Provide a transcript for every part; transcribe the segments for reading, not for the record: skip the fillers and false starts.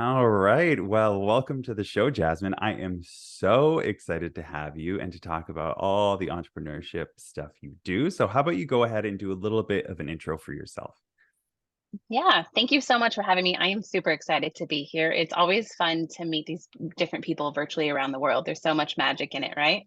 All right. Well, welcome to the show, Jasmine. I am so excited to have you and to talk about all the entrepreneurship stuff you do. So, how about you go ahead and do a little bit of an intro for yourself? Yeah, thank you so much for having me. I am super excited to be here. It's always fun to meet these different people virtually around the world. There's so much magic in it, right?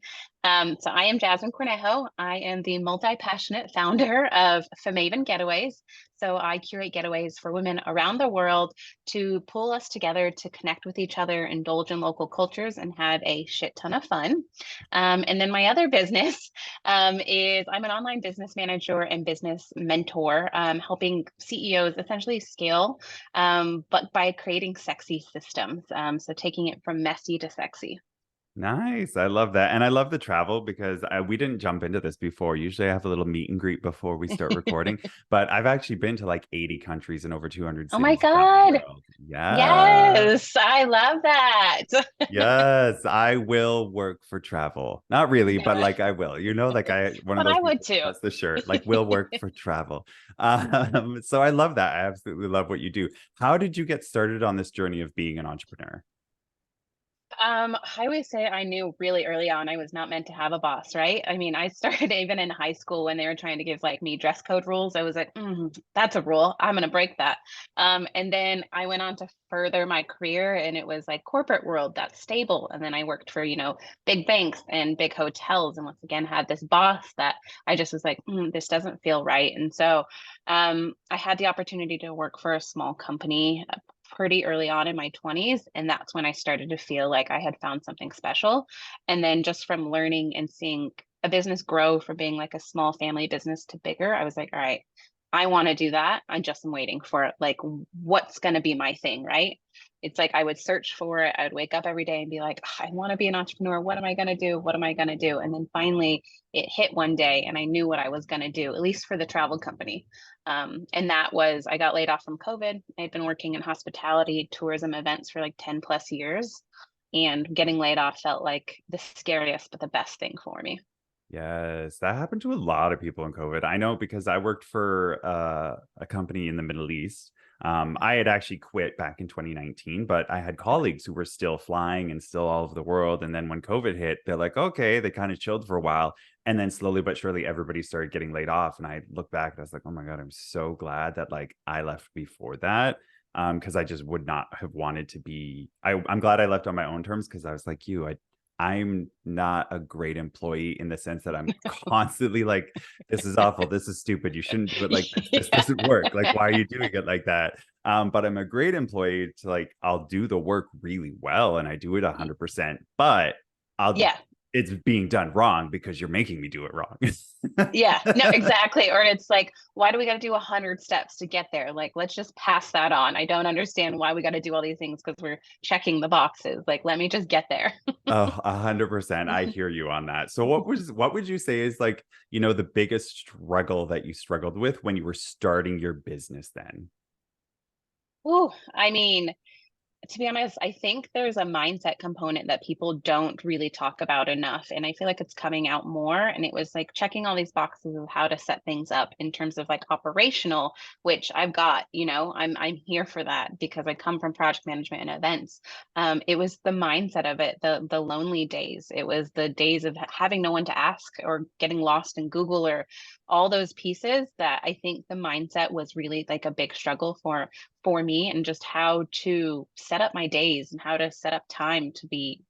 So I am Jasmin Cornejo. I am the multi-passionate founder of FeMAVEN Getaways. So I curate getaways for women around the world to pull us together to connect with each other, indulge in local cultures, and have a shit ton of fun. And then my other business is I'm an online business manager and business mentor, helping CEOs essentially scale, but by creating sexy systems. So taking it from messy to sexy. Nice. I love that. And I love the travel because we didn't jump into this before. Usually I have a little meet and greet before we start recording, but I've actually been to like 80 countries and over 200 Oh my cities around the God. world. Yeah. Yes, I love that. Yes, I will work for travel. Not really, but like I will. Like one of But those I would people, too. that's the shirt, like will work for travel. So I love that. I absolutely love what you do. How did you get started on this journey of being an entrepreneur? I always say I knew really early on I was not meant to have a boss, right? I mean, I started even in high school when they were trying to give like me dress code rules. I was like, that's a rule. I'm gonna break that. And then I went on to further my career, and it was like corporate world that's stable. And then I worked for big banks and big hotels, and once again had this boss that I just was like, this doesn't feel right. And so I had the opportunity to work for a small company pretty early on in my 20s, and that's when I started to feel like I had found something special. And then just from learning and seeing a business grow from being like a small family business to bigger, I was like, all right, I want to do that. I just am waiting for it. Like, what's going to be my thing, right? It's like I would search for it. I would wake up every day and be like, I want to be an entrepreneur. What am I going to do? What am I going to do? And then finally it hit one day and I knew what I was going to do, at least for the travel company. And that was, I got laid off from COVID. I'd been working in hospitality, tourism events for like 10 plus years. And getting laid off felt like the scariest, but the best thing for me. Yes, that happened to a lot of people in COVID. I know because I worked for a company in the Middle East. I had actually quit back in 2019, but I had colleagues who were still flying and still all over the world. And then when COVID hit, they're like, okay, they kind of chilled for a while. And then slowly but surely, everybody started getting laid off. And I look back and I was like, oh my God, I'm so glad that like I left before that. Because I just would not have wanted to be. I'm glad I left on my own terms because I was like you. I'm not a great employee in the sense that I'm constantly like, this is awful, this is stupid, you shouldn't do it like this Yeah. doesn't work. Like, why are you doing it like that? But I'm a great employee to like, I'll do the work really well and I do it 100%, but I'll Yeah. it's being done wrong because you're making me do it wrong. Yeah, no, exactly. Or it's like, why do we got to do 100 steps to get there? Like, let's just pass that on. I don't understand why we got to do all these things because we're checking the boxes. Like, let me just get there. Oh, 100%. I hear you on that. So what would you say is like, the biggest struggle that you struggled with when you were starting your business then? Ooh, I mean, to be honest, I think there's a mindset component that people don't really talk about enough. And I feel like it's coming out more. And it was like checking all these boxes of how to set things up in terms of like operational, which I've got, I'm here for that because I come from project management and events. It was the mindset of it, the lonely days. It was the days of having no one to ask or getting lost in Google or all those pieces that I think the mindset was really like a big struggle for me, and just how to set up my days and how to set up time to be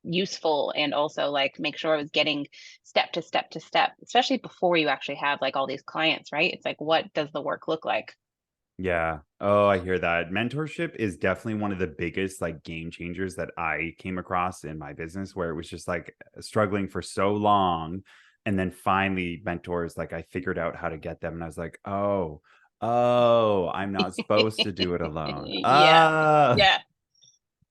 useful, and also like make sure I was getting step to step to step, especially before you actually have like all these clients, right? It's like, what does the work look like? Yeah. Oh, I hear that. Mentorship is definitely one of the biggest like game changers that I came across in my business where it was just like struggling for so long. And then finally mentors, like I figured out how to get them. And I was like, oh, I'm not supposed to do it alone. Yeah. Ah. Yeah.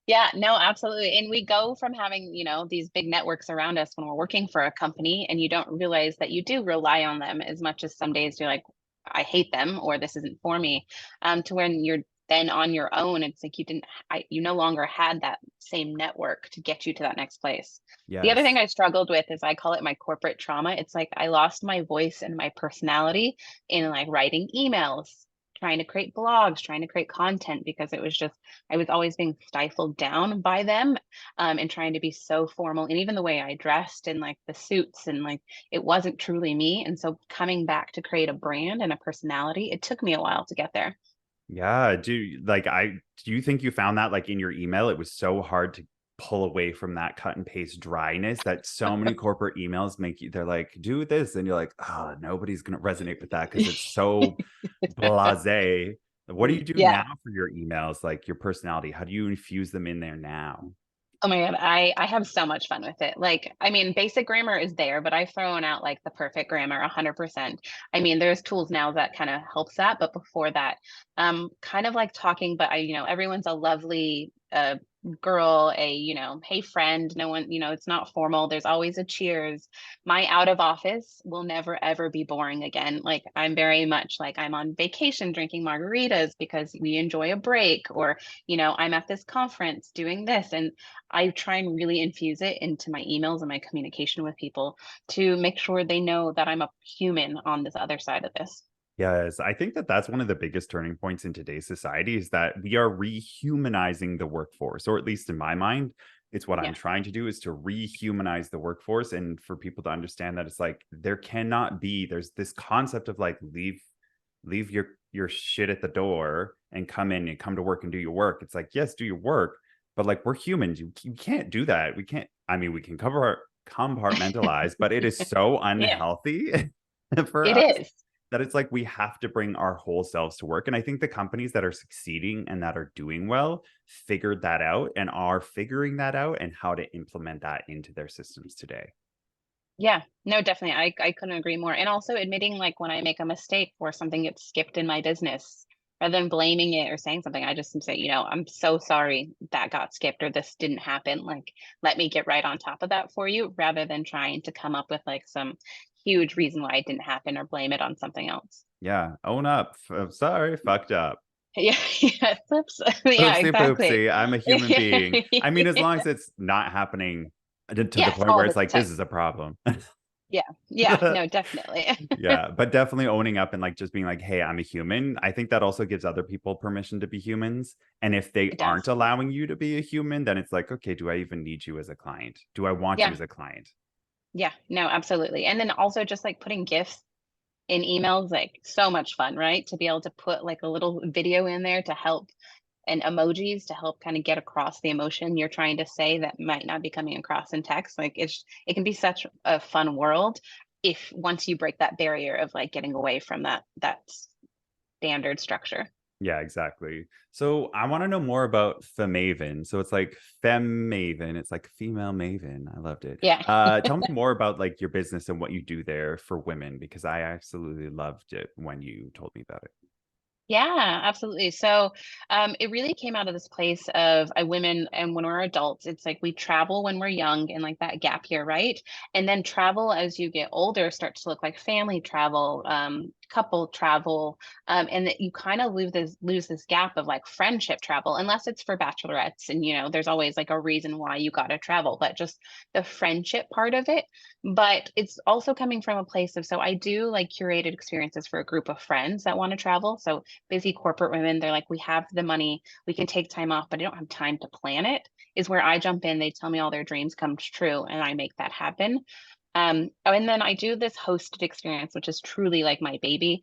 Yeah, no, absolutely. And we go from having, these big networks around us when we're working for a company, and you don't realize that you do rely on them as much as some days you're like, I hate them or this isn't for me. To when you're then on your own, it's like you no longer had that same network to get you to that next place. The other thing Yes. I struggled with is I call it my corporate trauma. It's like I lost my voice and my personality in like writing emails, trying to create blogs, trying to create content, because it was just, I was always being stifled down by them, and trying to be so formal. And even the way I dressed and like the suits and like, it wasn't truly me. And so coming back to create a brand and a personality, it took me a while to get there. Yeah. Do you think you found that like in your email, it was so hard to pull away from that cut and paste dryness that so many corporate emails make you, they're like, do this. And you're like, oh, nobody's going to resonate with that because it's so blasé. What do you do Yeah. now for your emails, like your personality? How do you infuse them in there now? Oh my God, I have so much fun with it. Like, I mean, basic grammar is there, but I've thrown out like the perfect grammar 100%. I mean, there's tools now that kind of helps that, but before that, kind of like talking, but everyone's a lovely girl, hey friend, no one, it's not formal. There's always a cheers. My out of office will never ever be boring again. Like, I'm very much like I'm on vacation drinking margaritas because we enjoy a break, or, I'm at this conference doing this. And I try and really infuse it into my emails and my communication with people to make sure they know that I'm a human on this other side of this. Yes, I think that that's one of the biggest turning points in today's society is that we are rehumanizing the workforce, or at least in my mind, it's what I'm Yeah. trying to do is to rehumanize the workforce and for people to understand that it's like there cannot be there's this concept of like leave your shit at the door and come in and come to work and do your work. It's like, yes, do your work, but like we're humans. You can't do that. We can't, I mean, we can compartmentalize, but it is so Yeah, unhealthy for it us is. that it's like we have to bring our whole selves to work. And I think the companies that are succeeding and that are doing well figured that out and are figuring that out and how to implement that into their systems today. Yeah, no, definitely. I couldn't agree more. And also admitting like when I make a mistake or something gets skipped in my business, rather than blaming it or saying something, I just say, I'm so sorry that got skipped or this didn't happen. Like, let me get right on top of that for you, rather than trying to come up with like some huge reason why it didn't happen or blame it on something else. Yeah. Own up. Sorry, fucked up. Yeah, yeah, oops. Yeah, Oopsie exactly. poopsie. I'm a human being. I mean, as long as it's not happening to the Yes, point all where the it's like, time. this is a problem. Yeah, yeah, no, definitely. Yeah, but definitely owning up and like just being like, hey, I'm a human. I think that also gives other people permission to be humans. And if they It aren't does. allowing you to be a human, then it's like, okay, do I even need you as a client? Do I want you Yeah, as a client? yeah, no, absolutely. And then also just like putting gifts in emails, like so much fun, right? To be able to put like a little video in there to help, and emojis to help kind of get across the emotion you're trying to say that might not be coming across in text. Like, it can be such a fun world if once you break that barrier of like getting away from that standard structure. Yeah, exactly. So I want to know more about FeMAVEN. So it's like FemMaven. It's like female maven. I loved it. Yeah. Tell me more about like your business and what you do there for women because I absolutely loved it when you told me about it. Yeah, absolutely. So, it really came out of this place of women, and when we're adults, it's like we travel when we're young and like that gap year, right? And then travel as you get older starts to look like family travel, couple travel, and that you kind of lose this gap of like friendship travel, unless it's for bachelorettes, and there's always like a reason why you got to travel, but just the friendship part of it. But it's also coming from a place of, so I do like curated experiences for a group of friends that want to travel. So busy corporate women, they're like, we have the money, we can take time off, but I don't have time to plan it, is where I jump in. They tell me all their dreams come true and I make that happen. Oh, and then I do this hosted experience, which is truly like my baby,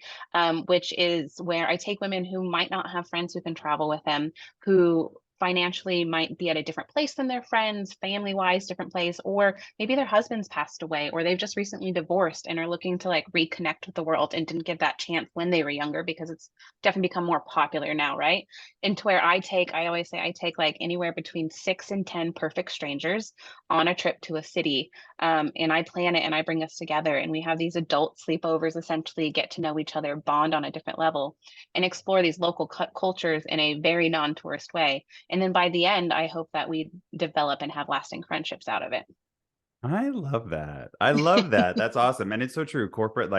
which is where I take women who might not have friends who can travel with them, who financially might be at a different place than their friends, family wise, different place, or maybe their husband's passed away, or they've just recently divorced and are looking to like reconnect with the world and didn't get that chance when they were younger, because it's definitely become more popular now, right? And to where I always say I take like anywhere between 6 and 10 perfect strangers on a trip to a city, and I plan it and I bring us together and we have these adult sleepovers, essentially get to know each other, bond on a different level, and explore these local cultures in a very non-tourist way. And then by the end, I hope that we develop and have lasting friendships out of it. I love that. I love that. That's awesome. And it's so true. Corporate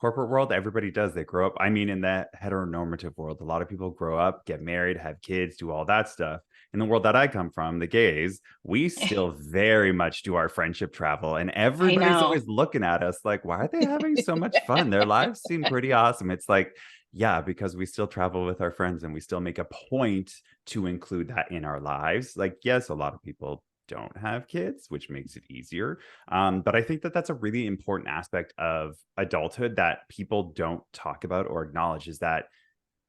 world, everybody does. They grow up. I mean, in that heteronormative world, a lot of people grow up, get married, have kids, do all that stuff. In the world that I come from, the gays, we still very much do our friendship travel. And I everybody's know. always looking at us like, why are they having so much fun? Their lives seem pretty awesome. It's like, Yeah, because we still travel with our friends and we still make a point to include that in our lives. Like, yes, a lot of people don't have kids, which makes it easier. But I think that that's a really important aspect of adulthood that people don't talk about or acknowledge is that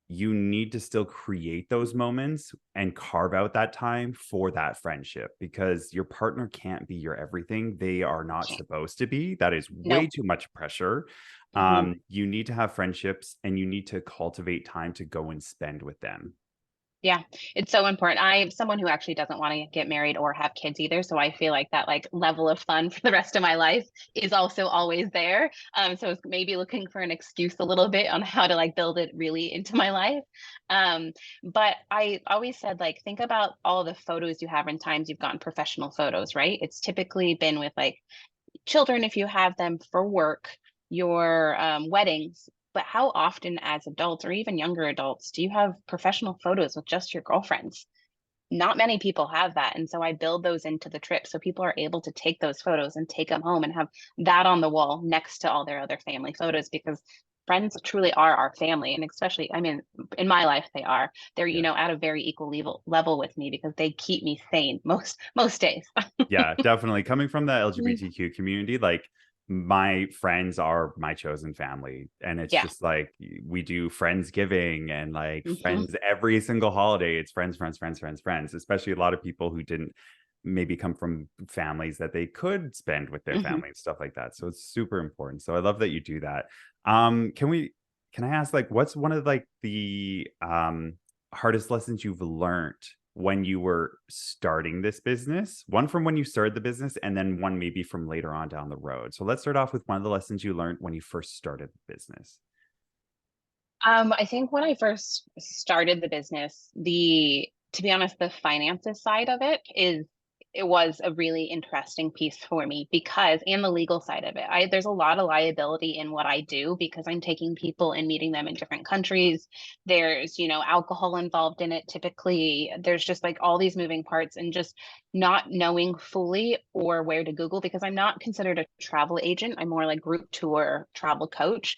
you need to still create those moments and carve out that time for that friendship because your partner can't be your everything. They are not Okay. supposed to be. That is way Nope. too much pressure. Mhm. You need to have friendships and you need to cultivate time to go and spend with them. Yeah, it's so important. I'm someone who actually doesn't wanna get married or have kids either, so I feel like that, like, level of fun for the rest of my life is also always there. So it's maybe looking for an excuse a little bit on how to, like, build it really into my life. Um, but I always said, like, think about all the photos you have and times you've gotten professional photos, right? It's typically been with, like, children if you have them for work, your weddings, but how often as adults or even younger adults do you have professional photos with just your girlfriends? Not many people have that. And so I build those into the trip so people are able to take those photos and take them home and have that on the wall next to all their other family photos because friends truly are our family. And especially, I mean, in my life, they are. They're, Yeah. at a very equal level with me because they keep me sane most days. Yeah, definitely. Coming from the LGBTQ community, like my friends are my chosen family. And it's Yeah. just like we do Friendsgiving and like Hmm. friends every single holiday. It's friends, friends, friends, friends, friends, especially a lot of people who didn't maybe come from families that they could spend with their Hmm. family and stuff like that. So it's super important. So I love that you do that. Can I ask like what's one of like the hardest lessons you've learned when you were starting this business? One from when you started the business, and then one maybe from later on down the road. So let's start off with one of the lessons you learned when you first started the business. I think when I first started the business, to be honest, the finances side of it was a really interesting piece for me because and the legal side of it. There's a lot of liability in what I do because I'm taking people and meeting them in different countries. There's, alcohol involved in it typically. There's just like all these moving parts and just not knowing fully or where to Google because I'm not considered a travel agent. I'm more like group tour travel coach.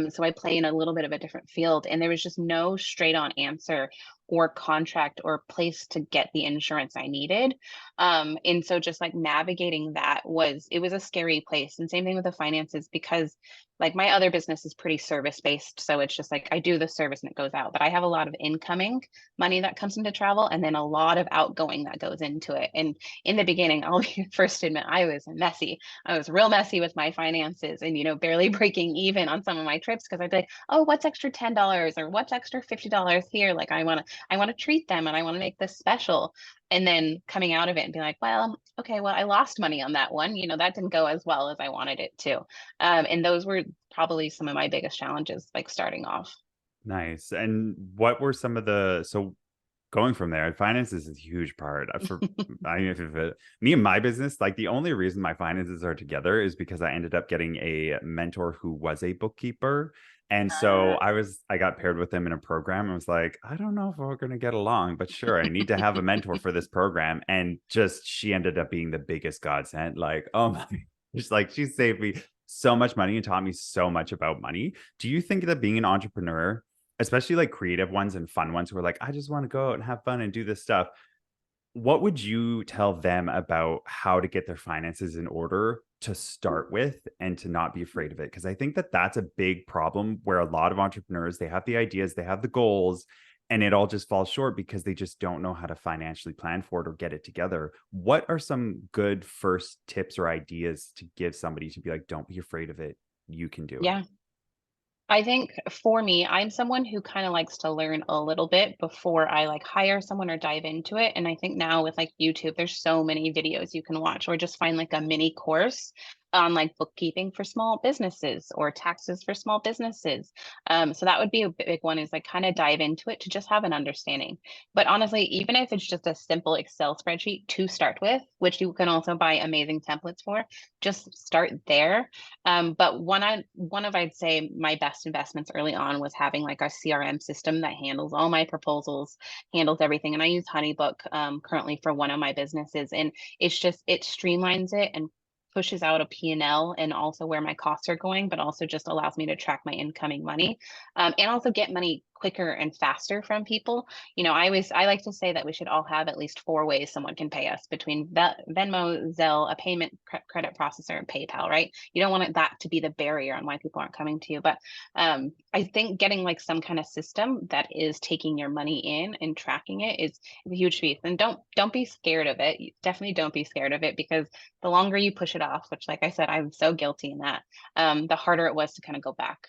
So I play in a little bit of a different field, and there was just no straight on answer or contract or place to get the insurance I needed. And so just like navigating that it was a scary place. And same thing with the finances because like my other business is pretty service based. So it's just like I do the service and it goes out, but I have a lot of incoming money that comes into travel and then a lot of outgoing that goes into it. And in the beginning, I'll be first to admit I was messy. I was real messy with my finances and, barely breaking even on some of my trips because I'd be like, oh, what's extra $10 or what's extra $50 here? Like I want to treat them and I want to make this special. And then coming out of it and being like, well, okay, well, I lost money on that one. That didn't go as well as I wanted it to. And those were probably some of my biggest challenges, like starting off. Nice. And what were some of the so going from there, finances is a huge part. For I if it, me and my business, like the only reason my finances are together is because I ended up getting a mentor who was a bookkeeper. And so I got paired with him in a program. I was like, I don't know if we're gonna get along, but sure, I need to have a mentor for this program. And just she ended up being the biggest godsend. Like, oh my, just like she saved me so much money and taught me so much about money. Do you think that being an entrepreneur, especially like creative ones and fun ones who are like, I just want to go out and have fun and do this stuff. What would you tell them about how to get their finances in order to start with and to not be afraid of it? Because I think that that's a big problem where a lot of entrepreneurs, they have the ideas, they have the goals, and it all just falls short because they just don't know how to financially plan for it or get it together. What are some good first tips or ideas to give somebody to be like, don't be afraid of it. You can do it. Yeah. I think for me, I'm someone who kind of likes to learn a little bit before I like hire someone or dive into it. And I think now with like YouTube, there's so many videos you can watch or just find like a mini course on like bookkeeping for small businesses or taxes for small businesses. So that would be a big one is like kind of dive into it to just have an understanding. But honestly, even if it's just a simple Excel spreadsheet to start with, which you can also buy amazing templates for, just start there. But one of I'd say my best investments early on was having like a CRM system that handles all my proposals, handles everything. And I use HoneyBook currently for one of my businesses, and it streamlines it and pushes out a P&L and also where my costs are going, but also just allows me to track my incoming money, and also get money quicker and faster from people. I like to say that we should all have at least 4 ways someone can pay us between Venmo, Zelle, a payment credit processor, and PayPal, right? You don't want that to be the barrier on why people aren't coming to you. But I think getting like some kind of system that is taking your money in and tracking it is a huge piece. And don't be scared of it. Definitely don't be scared of it, because the longer you push it off, which, like I said, I'm so guilty in that, the harder it was to kind of go back.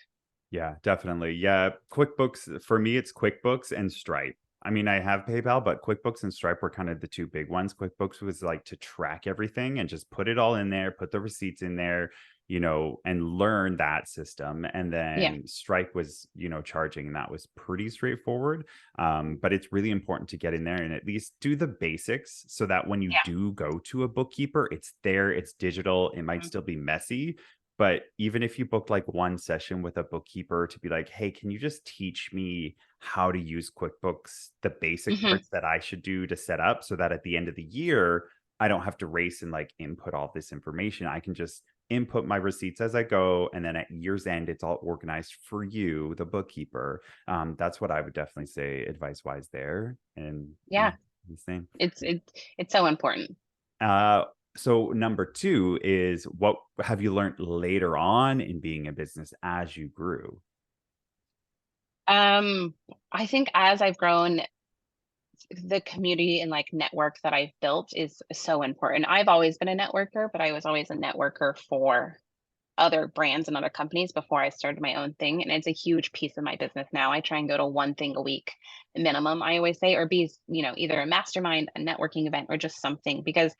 Yeah, definitely. Yeah, QuickBooks for me, it's QuickBooks and Stripe. I mean, I have PayPal, but QuickBooks and Stripe were kind of the two big ones. QuickBooks was like to track everything and just put it all in there, put the receipts in there, and learn that system. And Yeah. then Stripe was, charging, and that was pretty straightforward. But it's really important to get in there and at least do the basics so that when you Yeah. do go to a bookkeeper, it's there, it's digital, it might Mhm. still be messy, but even if you book like one session with a bookkeeper to be like, hey, can you just teach me how to use QuickBooks, the basic Mhm. parts that I should do to set up so that at the end of the year, I don't have to race and like input all this information. I can just input my receipts as I go. And then at year's end, it's all organized for you, the bookkeeper. That's what I would definitely say advice wise there. And yeah, Yeah. the same. It's so important. Uh, so number two is, what have you learned later on in being a business as you grew? Um, I think as I've grown, the community and like network that I've built is so important. I've always been a networker, but I was always a networker for other brands and other companies before I started my own thing. And it's a huge piece of my business now. I try and go to one thing a week minimum, I always say, or be, either a mastermind, a networking event, or just something. Because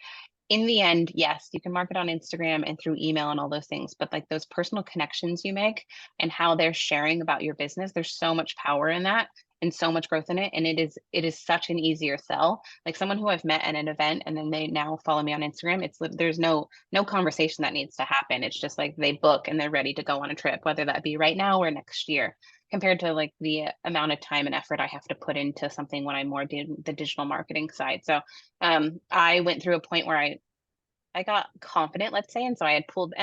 in the end, yes, you can market on Instagram and through email and all those things, but like those personal connections you make and how they're sharing about your business, there's so much power in that and so much growth in it. And it is such an easier sell. Like someone who I've met at an event and then they now follow me on Instagram, there's no conversation that needs to happen. It's just like they book and they're ready to go on a trip, whether that be right now or next year, compared to like the amount of time and effort I have to put into something when I'm more doing the digital marketing side. So I went through a point where I got confident, let's say, and so I had pulled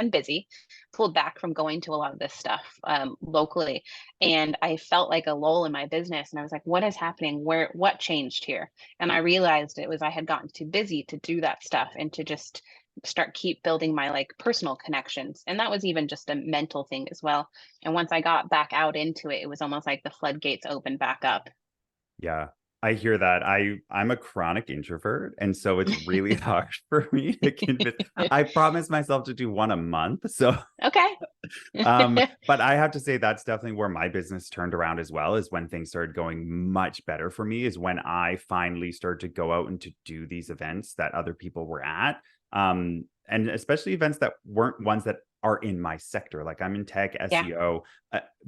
back from going to a lot of this stuff locally, and I felt like a lull in my business, and I was like, "What is happening? What changed here?" And I realized it was I had gotten too busy to do that stuff and to just keep building my like personal connections, and that was even just a mental thing as well. And once I got back out into it, it was almost like the floodgates opened back up. Yeah, I hear that. I'm a chronic introvert, and so it's really hard for me to convince. I promise myself to do one a month. So Okay. but I have to say that's definitely where my business turned around as well, is when things started going much better for me, is when I finally started to go out and to do these events that other people were at. And especially events that weren't ones that are in my sector. Like I'm in tech, Yeah. SEO.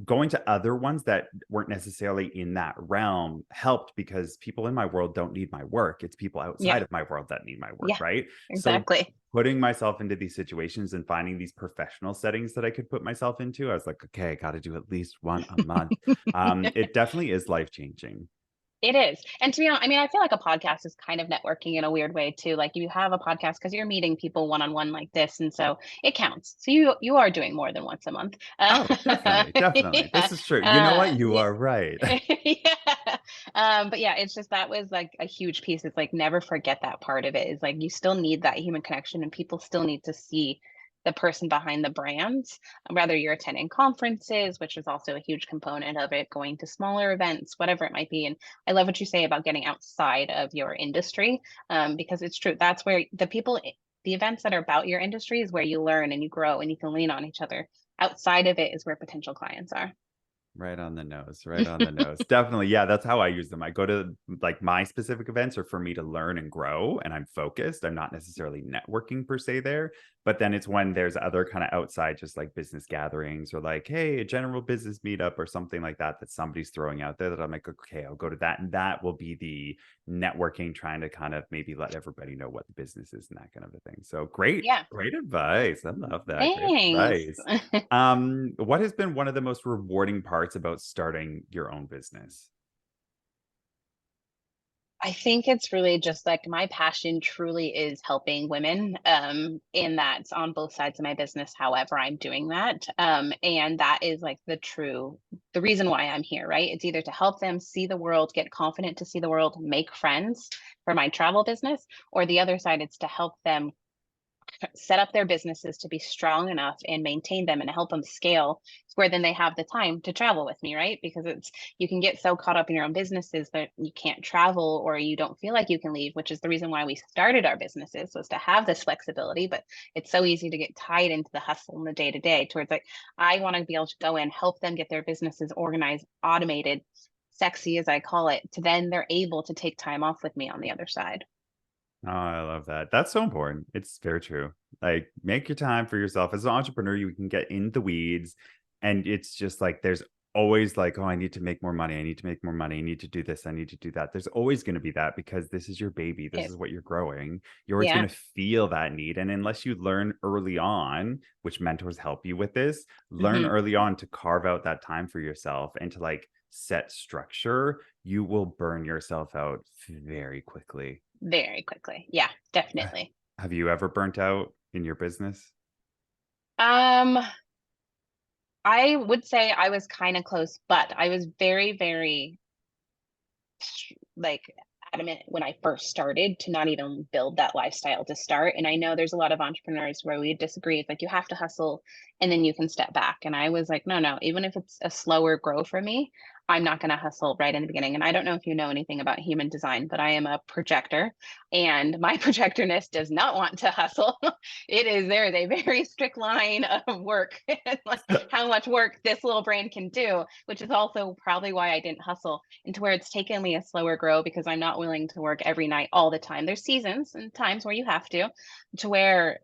Going to other ones that weren't necessarily in that realm helped, because people in my world don't need my work. It's people Yeah. outside of my world that need my work, Yeah. right? So Exactly. putting myself into these situations and finding these professional settings that I could put myself into, I was like, okay, I got to do at least one a month. It definitely is life changing. It is. And to be honest, I mean, I feel like a podcast is kind of networking in a weird way too. Like you have a podcast because you're meeting people one on one like this, and so it counts. So you are doing more than once a month. Oh, definitely, definitely. Yeah. This is true. You know what? You Yeah. are right. Yeah. But yeah, it's just that was like a huge piece. It's like never forget that part of it. Is like you still need that human connection, and people still need to see the person behind the brands, whether you're attending conferences, which is also a huge component of it, going to smaller events, whatever it might be. And I love what you say about getting outside of your industry, because it's true. That's where the events that are about your industry is where you learn and you grow and you can lean on each other. Outside of it is where potential clients are. Right on the nose, right on the nose. Definitely. Yeah, that's how I use them. I go to like my specific events are for me to learn and grow, and I'm focused. I'm not necessarily networking per se there, but then it's when there's other kind of outside, just like business gatherings or like, hey, a general business meetup or something like that that somebody's throwing out there, that I'm like, okay, I'll go to that. And that will be the networking, trying to kind of maybe let everybody know what the business is and that kind of a thing. So great, Yeah. great advice. I love that. Great Thanks. advice. What has been one of the most rewarding parts about starting your own business? I think it's really just like my passion truly is helping women, and that's on both sides of my business, however I'm doing that. And that is like the reason why I'm here, right? It's either to help them see the world, get confident to see the world, make friends for my travel business, or the other side, it's to help them set up their businesses to be strong enough and maintain them and help them scale where then they have the time to travel with me, right? Because it's you can get so caught up in your own businesses that you can't travel or you don't feel like you can leave, which is the reason why we started our businesses, was to have this flexibility. But it's so easy to get tied into the hustle and the day to day towards like, I want to be able to go in, help them get their businesses organized, automated, sexy as I call it, to then they're able to take time off with me on the other side. Oh, I love that. That's so important. It's very true. Like, make your time for yourself. As an entrepreneur, you can get in the weeds, and it's just like there's always like, oh, I need to make more money. I need to make more money. I need to do this. I need to do that. There's always going to be that because this is your baby. This It, is what you're growing. You're always yeah. going to feel that need. And unless you learn early on, which mentors help you with this, learn Hmm. early on to carve out that time for yourself and to like set structure, you will burn yourself out very quickly. Very quickly. Yeah, definitely. Have you ever burnt out in your business? Um, I would say I was kind of close, but I was very, very like adamant when I first started to not even build that lifestyle to start. And I know there's a lot of entrepreneurs where we disagree. It's like you have to hustle and then you can step back. And I was like, no, no, even if it's a slower grow for me, I'm not going to hustle right in the beginning. And I don't know if you know anything about human design, but I am a projector and my projectorness does not want to hustle. There is a very strict line of work, like how much work this little brain can do, which is also probably why I didn't hustle, into where it's taken me a slower grow because I'm not willing to work every night all the time. There's seasons and times where you have to where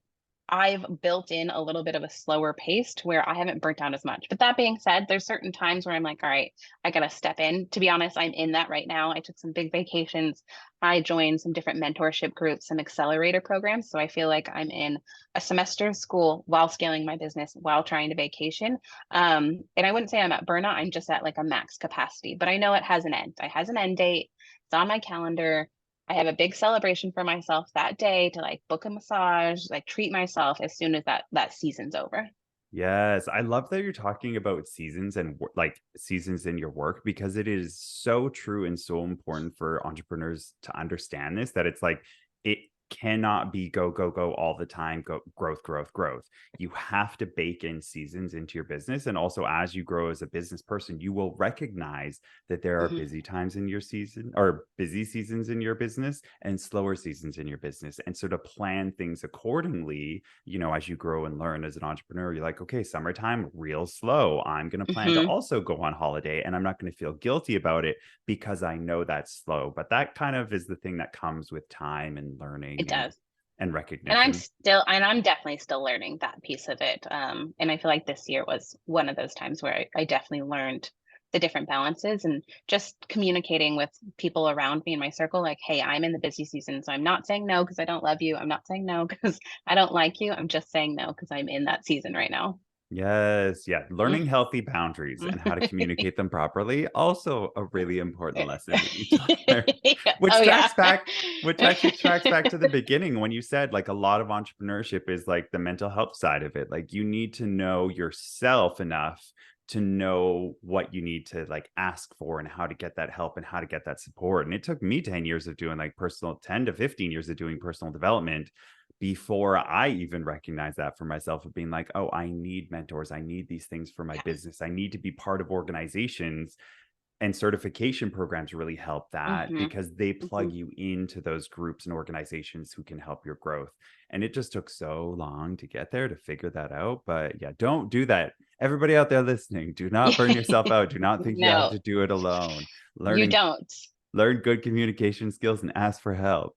I've built in a little bit of a slower pace to where I haven't burnt out as much. But that being said, there's certain times where I'm like, all right, I got to step in. To be honest, I'm in that right now. I took some big vacations. I joined some different mentorship groups, some accelerator programs. So I feel like I'm in a semester of school while scaling my business, while trying to vacation. And I wouldn't say I'm at burnout. I'm just at like a max capacity, but I know it has an end. It has an end date. It's on my calendar. I have a big celebration for myself that day to like book a massage, like treat myself as soon as that season's over. Yes, I love that you're talking about seasons and like seasons in your work because it is so true and so important for entrepreneurs to understand this that it's like it cannot be go go go all the time, go growth growth growth. You have to bake in seasons into your business, and also as you grow as a business person, you will recognize that there are Mhm. busy times in your season or busy seasons in your business and slower seasons in your business, and so to plan things accordingly, as you grow and learn as an entrepreneur, you're like, okay, summertime, real slow. I'm going to plan to Mhm. also go on holiday and I'm not going to feel guilty about it because I know that's slow. But that kind of is the thing that comes with time and It learning and does. recognition. And I'm definitely still learning that piece of it. And I feel like this year was one of those times where I definitely learned the different balances and just communicating with people around me in my circle, like, hey, I'm in the busy season. So I'm not saying no because I don't love you. I'm not saying no because I don't like you. I'm just saying no because I'm in that season right now. Yes, yeah. Learning healthy boundaries and how to communicate them properly, also a really important lesson that you took there, which Oh, yeah. tracks back, which actually tracks back to the beginning when you said like a lot of entrepreneurship is like the mental health side of it. Like you need to know yourself enough to know what you need to like ask for and how to get that help and how to get that support. And it took me 10 years of doing like 10 to 15 years of doing personal development before I even recognize that for myself of being like, oh, I need mentors. I need these things for my Yeah. business. I need to be part of organizations, and certification programs really help that Hmm. because they Hmm. plug you into those groups and organizations who can help your growth. And it just took so long to get there to figure that out. But yeah, don't do that. Everybody out there listening, do not burn yourself out. Do not think you have No, to do it alone. you Learning, don't. learn good communication skills and ask for help.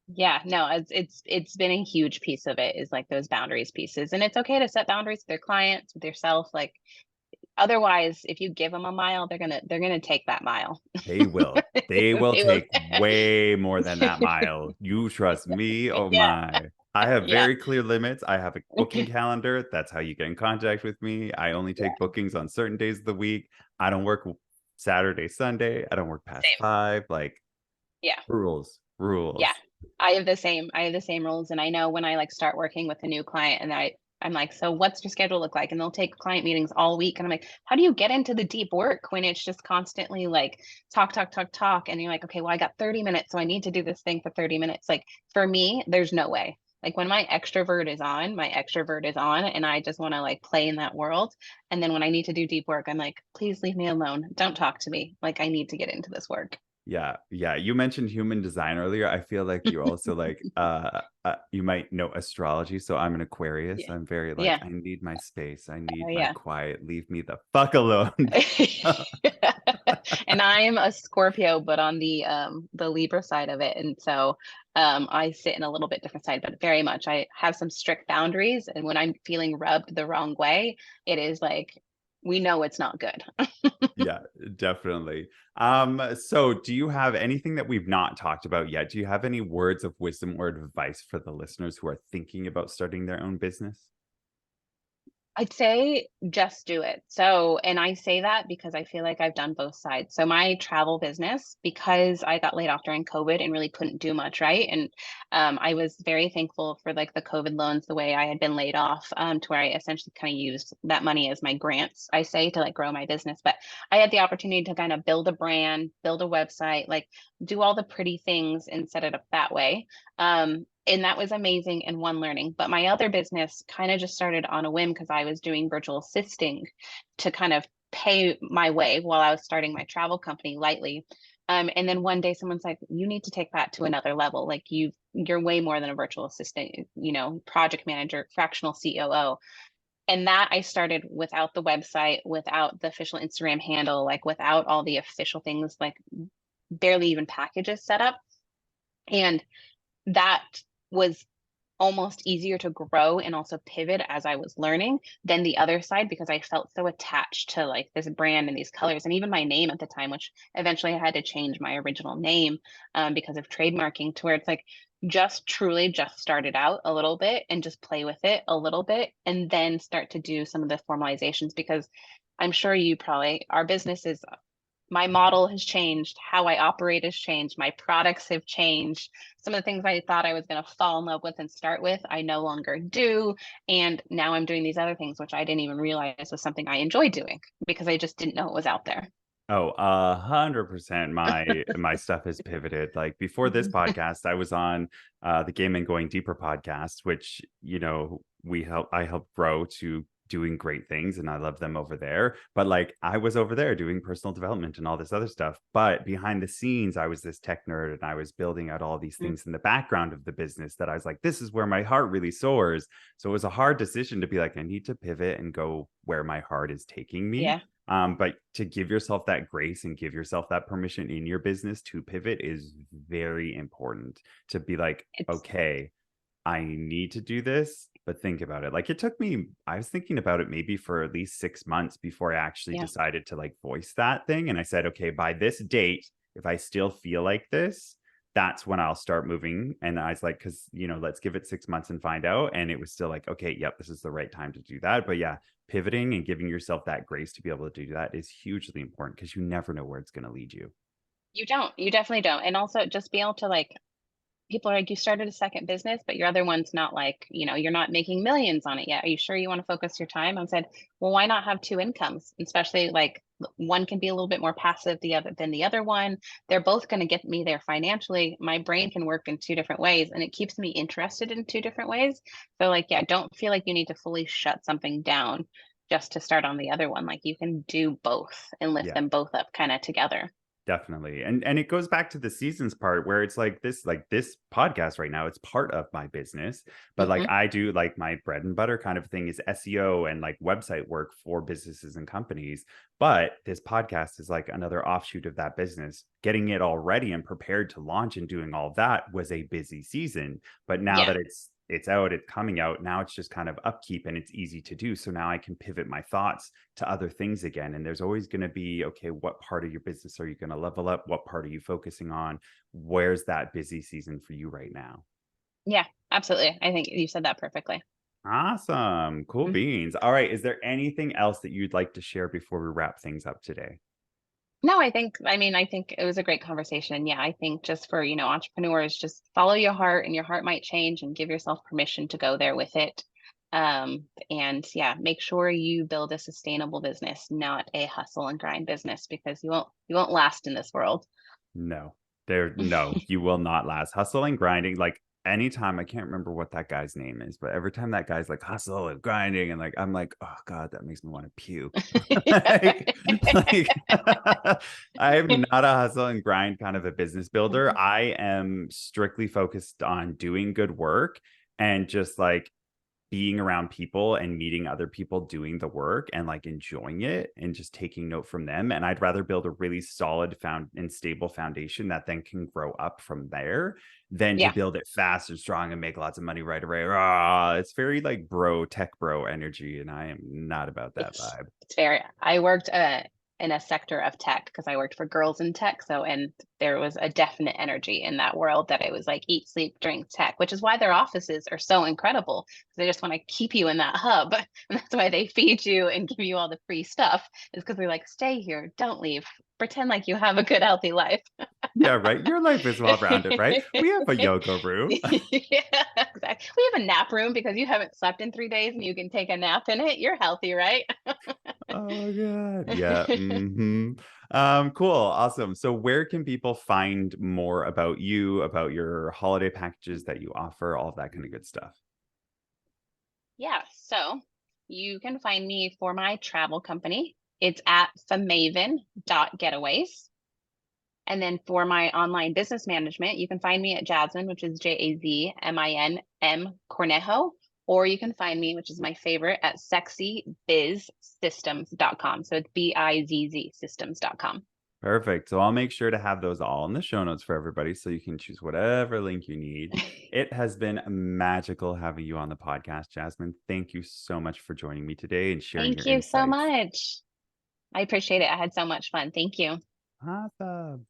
Yeah, no, it's been a huge piece of it is like those boundaries pieces. And it's okay to set boundaries with their clients, with yourself. Like otherwise, if you give them a mile, they're gonna take that mile. They will. They will They will. take way more than that mile. You trust me. Oh Yeah, my. I have yeah, very clear limits. I have a booking calendar. That's how you get in contact with me. I only take yeah. bookings on certain days of the week. I don't work Saturday, Sunday. I don't work past Same. 5. Like Yeah. Rules, Yeah. rules. I have the same rules. And I know when I like start working with a new client and I'm like, so what's your schedule look like? And they'll take client meetings all week. And I'm like, how do you get into the deep work when it's just constantly like talk, talk, talk, talk? And you're like, okay, well, I got 30 minutes. So I need to do this thing for 30 minutes. Like for me, there's no way. Like when my extrovert is on, my extrovert is on, and I just want to like play in that world. And then when I need to do deep work, I'm like, please leave me alone. Don't talk to me. Like I need to get into this work. Yeah, yeah. You mentioned human design earlier. I feel like you also like you might know astrology. So I'm an Aquarius. Yeah. I'm very like Yeah. I need my space. I Oh, need my yeah. quiet. Leave me the fuck alone. And I'm a Scorpio, but on the Libra side of it. And so I sit in a little bit different side, but very much I have some strict boundaries. And when I'm feeling rubbed the wrong way, it is like we know it's not good. Yeah, definitely. So do you have anything that we've not talked about yet? Do you have any words of wisdom or advice for the listeners who are thinking about starting their own business? I'd say just do it. So, and I say that because I feel like I've done both sides. So, my travel business, because I got laid off during COVID and really couldn't do much, right? And I was very thankful for like the COVID loans, the way I had been laid off, to where I essentially kind of used that money as my grants, I say, to like grow my business. But I had the opportunity to kind of build a brand, build a website, like do all the pretty things and set it up that way. And that was amazing and one learning. But my other business kind of just started on a whim because I was doing virtual assisting to kind of pay my way while I was starting my travel company lightly. And then one day someone's like, you need to take that to another level. Like you're way more than a virtual assistant, project manager, fractional COO. And that I started without the website, without the official Instagram handle, like without all the official things, like barely even packages set up. And that was almost easier to grow and also pivot as I was learning than the other side because I felt so attached to like this brand and these colors and even my name at the time, which eventually I had to change my original name because of trademarking to where it's like just truly just start it out a little bit and just play with it a little bit and then start to do some of the formalizations because I'm sure you probably our business is my model has changed, how I operate has changed, my products have changed. Some of the things I thought I was going to fall in love with and start with, I no longer do. And now I'm doing these other things, which I didn't even realize was something I enjoy doing because I just didn't know it was out there. Oh, 100% my stuff has pivoted. Like before this podcast, I was on the Game and Going Deeper podcast, which, I help grow to doing great things and I love them over there. But like I was over there doing personal development and all this other stuff. But behind the scenes, I was this tech nerd and I was building out all these things in the background of the business that I was like, this is where my heart really soars. So it was a hard decision to be like, I need to pivot and go where my heart is taking me. Yeah. But to give yourself that grace and give yourself that permission in your business to pivot is very important to be like, It's, okay, I need to do this, but think about it. Like it took me, I was thinking about it maybe for at least 6 months before I actually yeah. decided to like voice that thing. And I said, okay, by this date, if I still feel like this, that's when I'll start moving. And I was like, because, let's give it 6 months and find out. And it was still like, okay, yep, this is the right time to do that. But yeah, pivoting and giving yourself that grace to be able to do that is hugely important because you never know where it's going to lead you. You don't. You definitely don't. And also just be able to like people are like, you started a second business, but your other one's not like, you're not making millions on it yet. Are you sure you want to focus your time? I said, well, why not have two incomes? Especially like one can be a little bit more passive than the other one. They're both going to get me there financially. My brain can work in two different ways and it keeps me interested in two different ways. So like, yeah, don't feel like you need to fully shut something down just to start on the other one. Like you can do both and lift Yeah. them both up kind of together. Definitely. And it goes back to the seasons part where it's like this podcast right now, it's part of my business, but like Hmm. I do like my bread and butter kind of thing is SEO and like website work for businesses and companies. But this podcast is like another offshoot of that business. Getting it all ready and prepared to launch and doing all that was a busy season. But now Yeah. that it's out, it's coming out. Now it's just kind of upkeep and it's easy to do. So now I can pivot my thoughts to other things again. And there's always going to be, okay, what part of your business are you going to level up? What part are you focusing on? Where's that busy season for you right now? Yeah, absolutely. I think you said that perfectly. Awesome. Cool beans. All right. Is there anything else that you'd like to share before we wrap things up today? No, I think it was a great conversation. Yeah, I think just for, entrepreneurs, just follow your heart and your heart might change and give yourself permission to go there with it. And yeah, make sure you build a sustainable business, not a hustle and grind business, because you won't last in this world. No, no, you will not last. Hustle and grinding, like anytime, I can't remember what that guy's name is, but every time that guy's like hustle and grinding, and like I'm like, oh God, that makes me want to puke. like, like I am not a hustle and grind kind of a business builder. I am strictly focused on doing good work and just like being around people and meeting other people doing the work and like enjoying it and just taking note from them. And I'd rather build a really solid found and stable foundation that then can grow up from there than to Yeah. build it fast and strong and make lots of money right away. It's very like tech bro energy. And I am not about that It's vibe. it's very I worked in a sector of tech because I worked for girls in tech. So and there was a definite energy in that world that it was like eat, sleep, drink tech, which is why their offices are so incredible because they just want to keep you in that hub. And that's why they feed you and give you all the free stuff, is because they're like, stay here, don't leave. Pretend like you have a good, healthy life. Yeah, right. Your life is well rounded, right? We have a yoga room. Yeah, exactly. We have a nap room because you haven't slept in 3 days and you can take a nap in it. You're healthy, right? Oh god. Yeah. Cool. Awesome. So where can people find more about you, about your holiday packages that you offer, all of that kind of good stuff? Yeah, so you can find me for my travel company. It's at FaMAVEN Getaways. And then for my online business management, you can find me at Jasmin, which is JAZMINM Cornejo, or you can find me, which is my favorite, at sexybizsystems.com. So it's BIZZ systems.com. Perfect. So I'll make sure to have those all in the show notes for everybody so you can choose whatever link you need. It has been magical having you on the podcast, Jasmine. Thank you so much for joining me today and sharing Thank your you so insights. much. I appreciate it. I had so much fun. Thank you. Awesome.